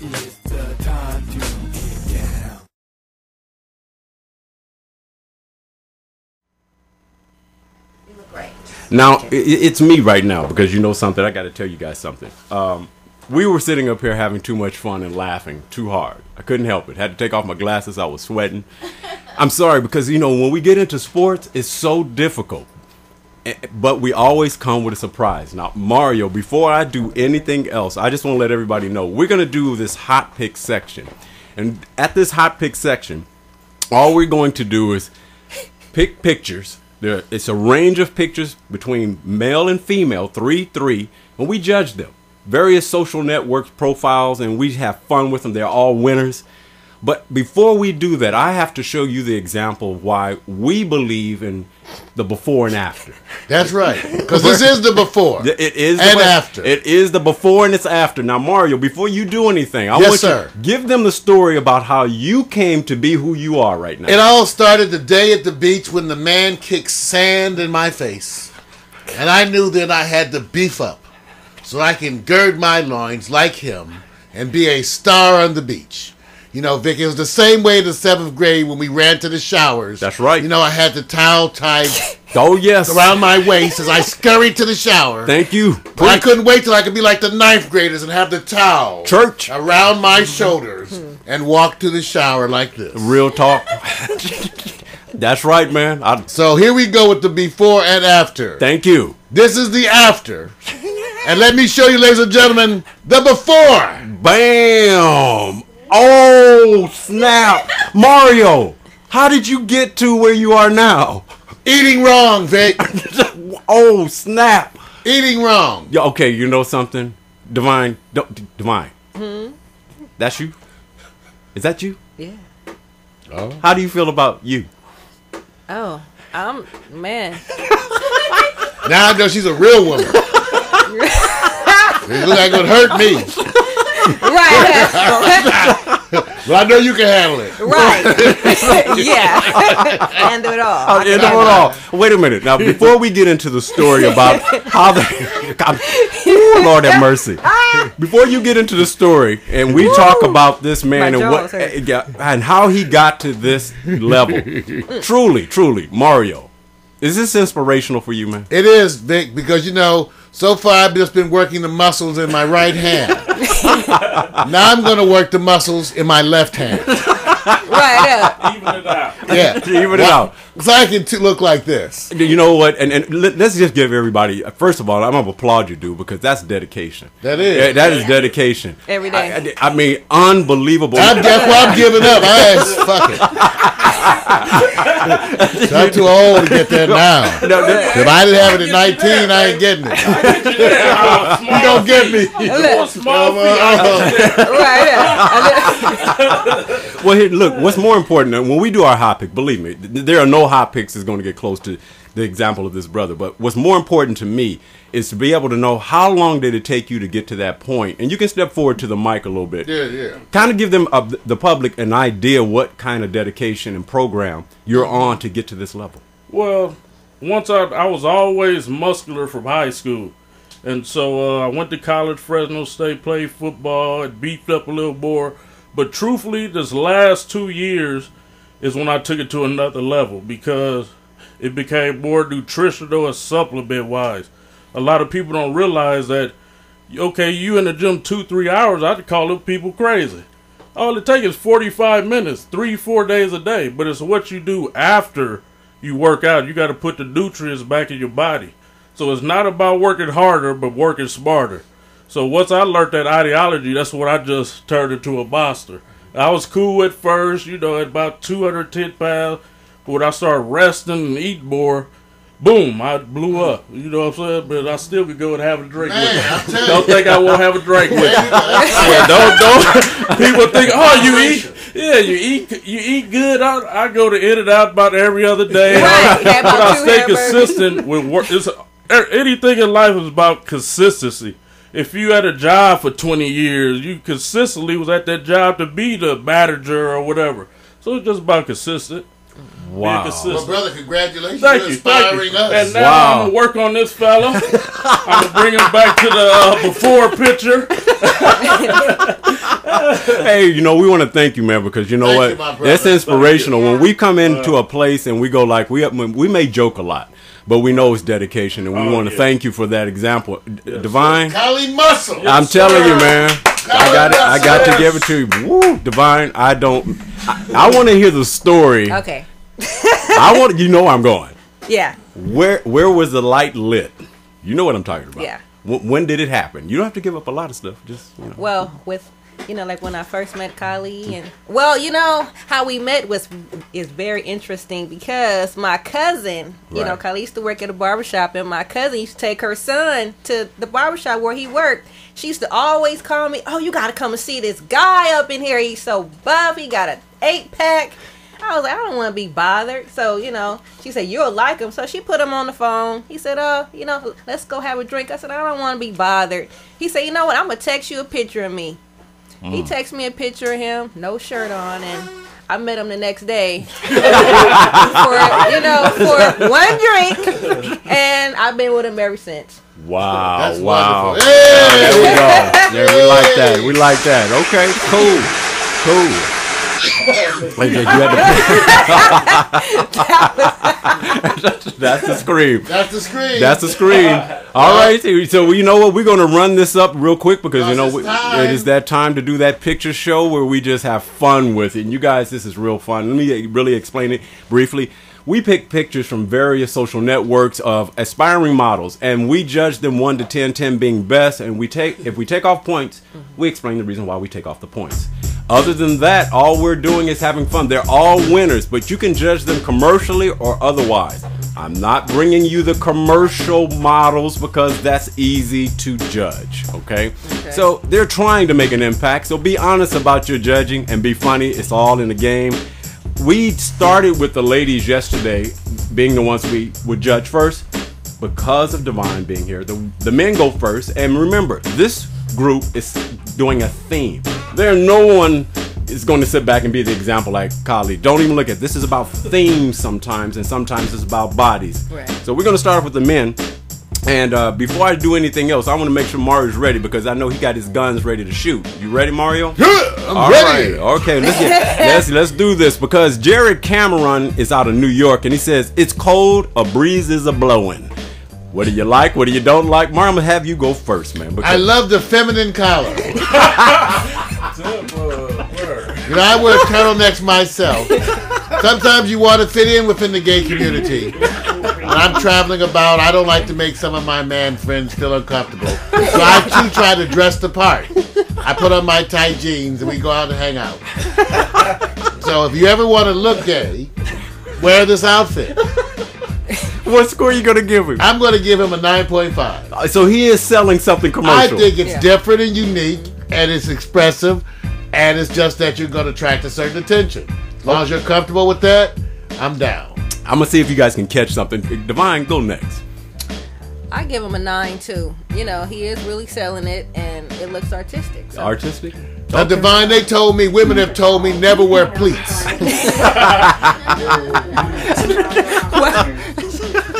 It's the time to get down. You look great. Now, it's me right now because you know something. I got to tell you guys something. We were sitting up here having too much fun and laughing too hard. I couldn't help it. Had to take off my glasses. I was sweating. I'm sorry because, you know, when we get into sports, it's so difficult. But we always come with a surprise. Now, Mario, before I do anything else, I just want to let everybody know we're going to do this hot pick section. And at this hot pick section, all we're going to do is pick pictures. It's a range of pictures between male and female, 3, and we judge them. Various social networks profiles, and we have fun with them. They're all winners. But before we do that, I have to show you the example of why we believe in the before and after. That's right, because this is the before. It is and after. It is the before and it's after. Now, Mario, before you do anything, I want you to give them the story about how you came to be who you are right now. It all started the day at the beach when the man kicked sand in my face. And I knew that I had to beef up so I can gird my loins like him and be a star on the beach. You know, Vic, it was the same way in the 7th grade when we ran to the showers. That's right. You know, I had the towel tied around my waist as I scurried to the shower. Thank you. But I couldn't wait till I could be like the 9th graders and have the towel around my shoulders and walk to the shower like this. Real talk. That's right, man. So here we go with the before and after. Thank you. This is the after. And let me show you, ladies and gentlemen, the before. Bam! Oh, snap. Mario, how did you get to where you are now? Eating wrong, Vic. Oh, snap. Eating wrong. Yeah, okay, you know something? Dvyne. Dvyne. That's you? Is that you? Yeah. Oh. How do you feel about you? Oh, man. Now I know she's a real woman. It looks like it would hurt me. Right. Well, I know you can handle it. Right. Yeah. Handle it all. Handle it all. Wait a minute. Now, before we get into the story about how the... Lord have mercy. Before you get into the story and we talk about this man and how he got to this level, truly, Mario, is this inspirational for you, man? It is, Vic, because, you know, so far I've just been working the muscles in my right hand. Now I'm going to work the muscles in my left hand. Right up. Even it out. Yeah. Even it out. So I can look like this. You know what? And let's just give everybody, first of all, I'm going to applaud you, dude, because that's dedication. That is. Yeah, that is dedication. Every day. I mean, unbelievable. That's why I'm giving up. Fuck it. So I'm too old to get that now. If I didn't have it at 19, I ain't getting it. You don't get me. Well, here, look, what's more important, when we do our hot pick, believe me, there are no hot picks that's going to get close to the example of this brother. But what's more important to me is to be able to know how long did it take you to get to that point. And you can step forward to the mic a little bit. Yeah. Kind of give them, the public, an idea what kind of dedication and program you're on to get to this level. Well, once I was always muscular from high school. And so I went to college, Fresno State, played football, it beefed up a little more. But truthfully, this last 2 years is when I took it to another level because it became more nutritional and supplement-wise. A lot of people don't realize that, okay, you in the gym 2-3 hours, I could call them people crazy. All it takes is 45 minutes, 3-4 days a day. But it's what you do after you work out. You got to put the nutrients back in your body. So it's not about working harder, but working smarter. So once I learned that ideology, that's what I just turned into a monster. I was cool at first, you know, at about 210 pounds. But when I started resting and eating more, boom, I blew up. You know what I'm saying? But I still could go and have a drink with you. Don't think I won't have a drink with you. Yeah, don't. People think, oh, you eat. Yeah, you eat good. I go to In-N-Out about every other day. Right. But I stay consistent with work. Anything in life is about consistency. If you had a job for 20 years, you consistently was at that job to be the manager or whatever. So it's just about consistent. Wow. Well, brother, congratulations. Thank for you. inspiring us. And now I'm going to work on this fella. I'm going to bring him back to the before picture. Hey, you know, we want to thank you, man, because you know Thank you, my what? brother. That's inspirational. When we come into a place and we go like, we may joke a lot, but we know it's dedication, and we want to thank you for that example. Dvyne, Cali muscle. I'm telling you, man. I got to give it to you. Woo, Dvyne, I want to hear the story. Okay. You know where I'm going. Yeah. Where was the light lit? You know what I'm talking about. Yeah. When did it happen? You don't have to give up a lot of stuff. Just, you know. Well, with like when I first met Kylie, and well, how we met is very interesting because my cousin, Right. Kylie used to work at a barbershop, and my cousin used to take her son to the barbershop where he worked. She used to always call me, "Oh, you got to come and see this guy up in here. He's so buff. He got an 8-pack." I was like, I don't want to be bothered. So, she said, you'll like him. So she put him on the phone. He said, let's go have a drink. I said, I don't want to be bothered. He said, you know what? I'm going to text you a picture of me. He texted me a picture of him, no shirt on, and I met him the next day for one drink, and I've been with him ever since. Wow. That's wow. wonderful. Hey! There we go. There, we like that. We like that. Okay, cool. Like, you had That's the scream. That's the scream. That's the scream. All right. So you know what? We're going to run this up real quick because it is that time to do that picture show where we just have fun with it. And you guys, this is real fun. Let me really explain it briefly. We pick pictures from various social networks of aspiring models, and we judge them 1 to 10, 10 being best. And if we take off points, we explain the reason why we take off the points. Other than that, all we're doing is having fun. They're all winners, but you can judge them commercially or otherwise. I'm not bringing you the commercial models because that's easy to judge, okay? So they're trying to make an impact, so be honest about your judging and be funny. It's all in the game. We started with the ladies yesterday being the ones we would judge first because of Dvyne being here. The men go first, and remember, this group is doing a theme. No one is going to sit back and be the example like Kylie. Don't even look at this. Is about themes sometimes, and sometimes it's about bodies. Right. So we're going to start off with the men. And before I do anything else, I want to make sure Mario's ready because I know he got his guns ready to shoot. You ready, Mario? Yeah, I'm ready. Right. Okay, let's do this because Jared Cameron is out of New York and he says it's cold, a breeze is a blowing. What do you like? What do you don't like? Mario, I'm gonna have you go first, man. I love the feminine collar. I wear turtlenecks myself. Sometimes you want to fit in within the gay community. When I'm traveling about, I don't like to make some of my man friends feel uncomfortable. So I too try to dress the part. I put on my tight jeans and we go out and hang out. So if you ever want to look gay, wear this outfit. What score are you going to give him? I'm going to give him a 9.5. So he is selling something commercial. I think it's different and unique, and it's expressive, and it's just that you're going to attract a certain attention. As long as you're comfortable with that, I'm down. I'm going to see if you guys can catch something. Dvyne, go next. I give him a 9 too. He is really selling it, and it looks artistic. So. Artistic? Now, Dvyne, women have told me never wear pleats.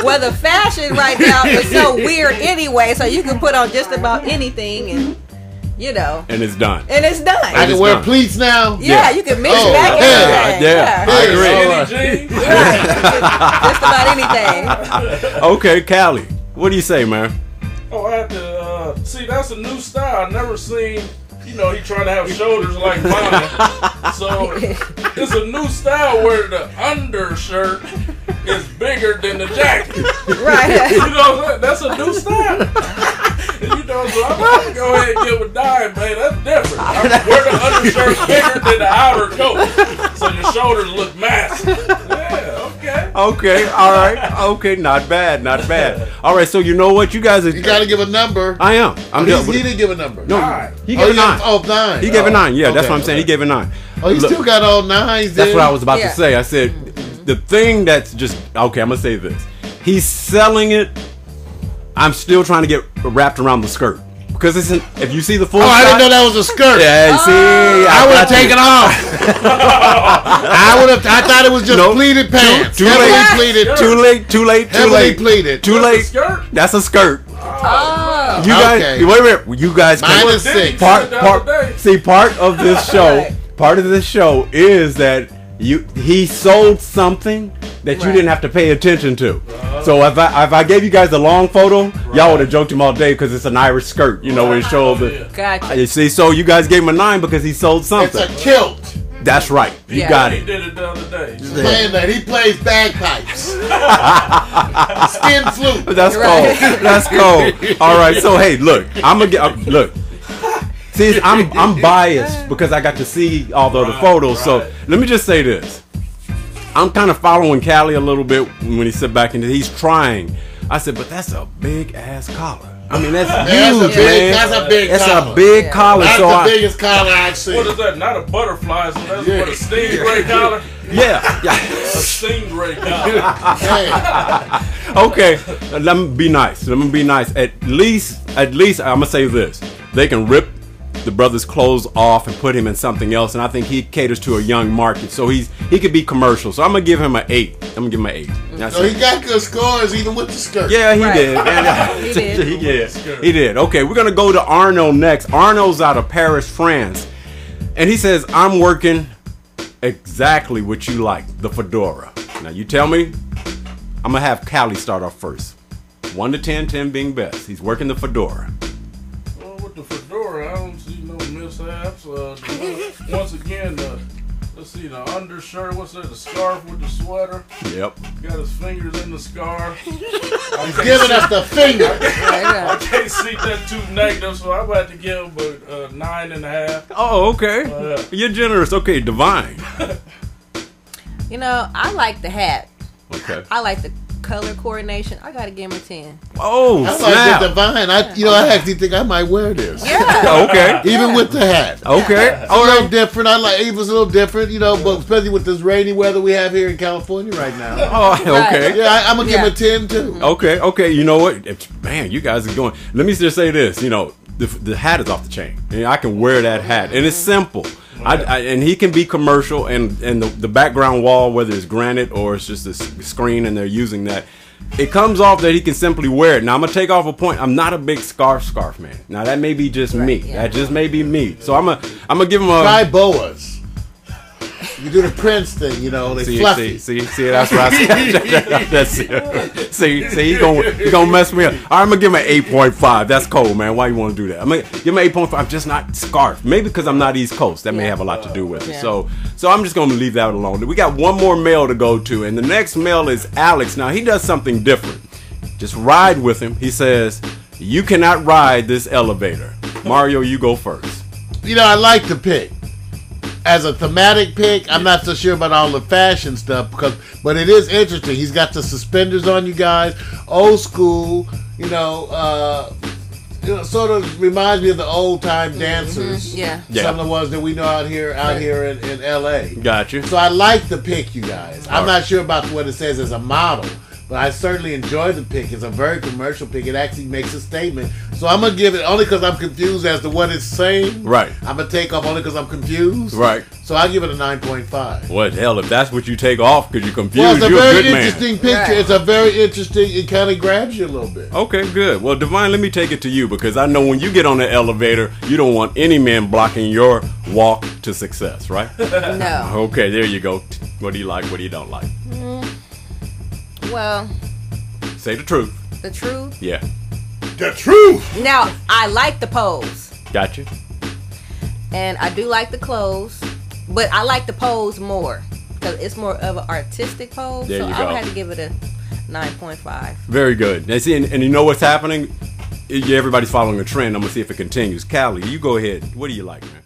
Well, the fashion right now is so weird anyway, so you can put on just about anything and, And it's done. And it's done. I can wear pleats now? Yeah, you can mix back anything. Yeah, I agree. Just about anything. Okay, Callie, what do you say, man? Oh, I have to, see, that's a new style. I've never seen, he trying to have shoulders like mine. So, it's a new style where the undershirt is bigger than the jacket. Right. That's a new style. So I'm going to go ahead and give a dime, man. That's different. Wear the undershirt bigger than the outer coat. So your shoulders look massive. Yeah, okay. Okay, all right. Okay, not bad. All right, so you know what? You guys are... You got to give a number. I am. He didn't give a number. No, 9. he gave a 9. 9. He gave a 9. Yeah, that's Okay, what I'm saying. He gave a 9. Oh, you still got all 9s That's what I was about to say. I said, the thing that's just... Okay, I'm going to say this. He's selling it. I'm still trying to get wrapped around the skirt. Because if you see the full shot... I didn't know that was a skirt. Yeah, see... I would have taken off. I thought it was just pleated pants. Too late. Too late. Heavily pleated. Too late. Skirt? That's a skirt. Oh. You guys, Okay. wait a minute. You guys can Minus 6. part of this show. Part of this show is that he sold something that you didn't have to pay attention to. So if I gave you guys the long photo, y'all would have joked him all day because it's an Irish skirt, it shows the. Gotcha. You see, so you guys gave him a 9 because he sold It's something. a kilt. That's right. You Yeah. got He it. did it the other day. Playing that. He plays bagpipes. Skin flute. That's Right. cold. That's cold. All right. So hey, look, I'm gonna get look. See, I'm biased because I got to see all the other photos. So let me just say this. I'm kind of following Callie a little bit when he sit back and he's trying. I said, but that's a big ass collar. I mean, that's huge, man. That's a big That's collar. a big collar. That's So the biggest collar I've seen. What is that? Not a butterfly, so that's what, a stingray collar? yeah. A stingray collar. Hey, Okay, let me be nice. Let me be nice. At least, I'm gonna say this: they can rip the brother's clothes off and put him in something else, and I think he caters to a young market, so he could be commercial. So I'm gonna give him an 8. I'm gonna give him an 8. That's so it. he got good scores even with the skirt. Yeah, he Right. did. He did. he did. He did. Okay, we're gonna go to Arno next. Arno's out of Paris, France, and he says, "I'm working exactly what you like, the fedora." Now you tell me. I'm gonna have Callie start off first. 1 to 10, 10 being best. He's working the fedora. Well, with the fedora, I don't see no mishaps. Once again, let's see, the undershirt, what's that, the scarf with the sweater. Yep. Got his fingers in the scarf. He's giving us the finger. I can't see that too negative, so I'm about to give him a 9.5. Oh, okay. You're generous. Okay, Dvyne. I like the hat. Okay. I like the color coordination. I gotta give him a 10. Oh, I snap. like the Dvyne. I actually think I might wear this. Yeah. Okay. Even with the hat. Okay. It's a little different. I like it was a little different, but especially with this rainy weather we have here in California right now. Oh, okay. Yeah, I'm gonna give him a 10 too. Okay. You know what? Man, you guys are going. Let me just say this. The hat is off the chain. I can wear that hat, and it's simple. And he can be commercial, and the background wall, whether it's granite or it's just a screen, and they're using that. It comes off that he can simply wear it. Now I'm gonna take off a point. I'm not a big scarf man. Now that may be just me. Yeah. That just may be me. So I'm gonna give him a. Try boas. You do the Prince thing, they fluffy. See, that's what I said. That's it. See, he's gonna mess me up. All right, I'm gonna give him an 8.5. That's cold, man. Why you want to do that? I'm gonna give him an 8.5. I'm just not scarf. Maybe because I'm not East Coast. That may have a lot to do with it. Yeah. So I'm just gonna leave that alone. We got one more mail to go to, and the next mail is Alex. Now he does something different. Just ride with him. He says, "You cannot ride this elevator." Mario, you go first. I like the pick. As a thematic pick, I'm not so sure about all the fashion stuff but it is interesting. He's got the suspenders on, you guys, old school. Sort of reminds me of the old time dancers. Yeah. Some of the ones that we know out here in L.A. Got you. So I like the pick, you guys. I'm not sure about what it says as a model, but I certainly enjoy the pick. It's a very commercial pick. It actually makes a statement. So I'm going to give it, only because I'm confused as to what it's saying. Right. I'm going to take off only because I'm confused. Right. So I'll give it a 9.5. What hell? If that's what you take off because you're confused, Well, it's a you're a very good man. interesting picture. Right. It's a very interesting, it kind of grabs you a little bit. Okay, good. Well, Dvyne, let me take it to you because I know when you get on the elevator, you don't want any man blocking your walk to success, right? No. Okay, there you go. What do you like? What do you don't like? Well, Say the truth. the truth. Yeah. The truth! Now, I like the pose. Got you. And I do like the clothes. But I like the pose more. Because it's more of an artistic pose. There so you I go. would have to give it a 9.5. Very good. Now, see, and you know what's happening? Everybody's following a trend. I'm going to see if it continues. Callie, you go ahead. What do you like, man?